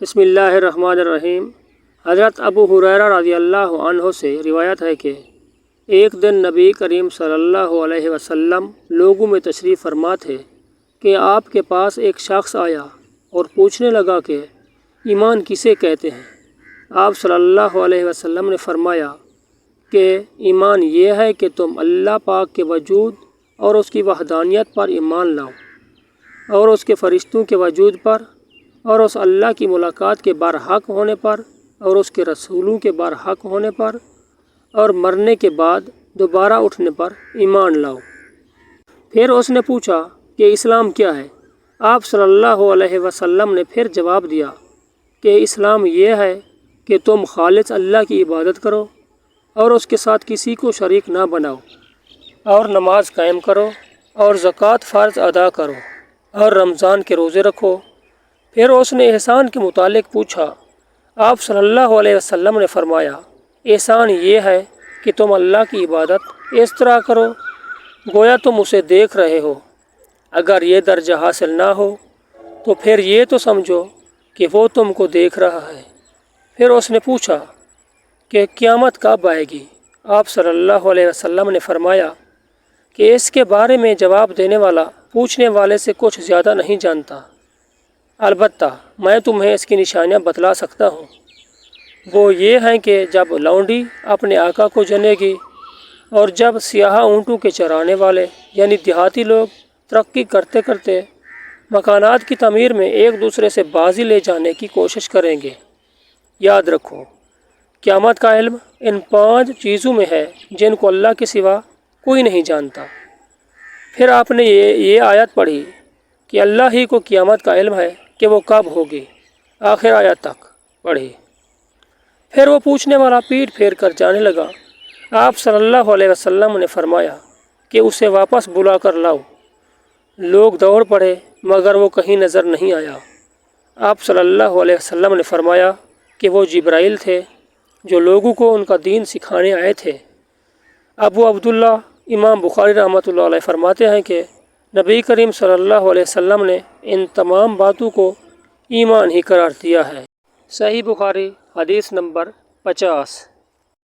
بسم اللہ الرحمن الرحیم۔ حضرت ابو ہریرہ رضی اللہ عنہ سے روایت ہے کہ ایک دن نبی کریم صلی اللہ علیہ وسلم لوگوں میں تشریف فرما تھے کہ آپ کے پاس ایک شخص آیا اور پوچھنے لگا کہ ایمان کسے کہتے ہیں؟ آپ صلی اللہ علیہ وسلم نے فرمایا کہ ایمان یہ ہے کہ تم اللہ پاک کے وجود اور اس کی وحدانیت پر ایمان لاؤ، اور اس کے فرشتوں کے وجود پر، اور اس اللہ کی ملاقات کے برحق ہونے پر، اور اس کے رسولوں کے برحق ہونے پر، اور مرنے کے بعد دوبارہ اٹھنے پر ایمان لاؤ۔ پھر اس نے پوچھا کہ اسلام کیا ہے؟ آپ صلی اللہ علیہ وسلم نے پھر جواب دیا کہ اسلام یہ ہے کہ تم خالص اللہ کی عبادت کرو اور اس کے ساتھ کسی کو شریک نہ بناؤ، اور نماز قائم کرو، اور زکوٰۃ فرض ادا کرو، اور رمضان کے روزے رکھو۔ پھر اس نے احسان کے متعلق پوچھا۔ آپ صلی اللہ علیہ وسلم نے فرمایا، احسان یہ ہے کہ تم اللہ کی عبادت اس طرح کرو گویا تم اسے دیکھ رہے ہو۔ اگر یہ درجہ حاصل نہ ہو تو پھر یہ تو سمجھو کہ وہ تم کو دیکھ رہا ہے۔ پھر اس نے پوچھا کہ قیامت کب آئے گی؟ آپ صلی اللہ علیہ وسلم نے فرمایا کہ اس کے بارے میں جواب دینے والا پوچھنے والے سے کچھ زیادہ نہیں جانتا، البتہ میں تمہیں اس کی نشانیاں بتلا سکتا ہوں۔ وہ یہ ہیں کہ جب لونڈی اپنے آقا کو جنے گی، اور جب سیاہ اونٹوں کے چرانے والے یعنی دیہاتی لوگ ترقی کرتے کرتے مکانات کی تعمیر میں ایک دوسرے سے بازی لے جانے کی کوشش کریں گے۔ یاد رکھو، قیامت کا علم ان 5 چیزوں میں ہے جن کو اللہ کے سوا کوئی نہیں جانتا۔ پھر آپ نے یہ آیت پڑھی کہ اللہ ہی کو قیامت کا علم ہے کہ وہ کب ہوگی، آخر آیت تک پڑھی۔ پھر وہ پوچھنے والا پیٹھ پھیر کر جانے لگا۔ آپ صلی اللہ علیہ وسلم نے فرمایا کہ اسے واپس بلا کر لاؤ۔ لوگ دوڑ پڑے مگر وہ کہیں نظر نہیں آیا۔ آپ صلی اللہ علیہ وسلم نے فرمایا کہ وہ جبرائیل تھے جو لوگوں کو ان کا دین سکھانے آئے تھے۔ ابو عبداللہ امام بخاری رحمۃ اللہ علیہ فرماتے ہیں کہ نبی کریم صلی اللہ علیہ وسلم نے ان تمام باتوں کو ایمان ہی قرار دیا ہے۔ صحیح بخاری حدیث نمبر 50۔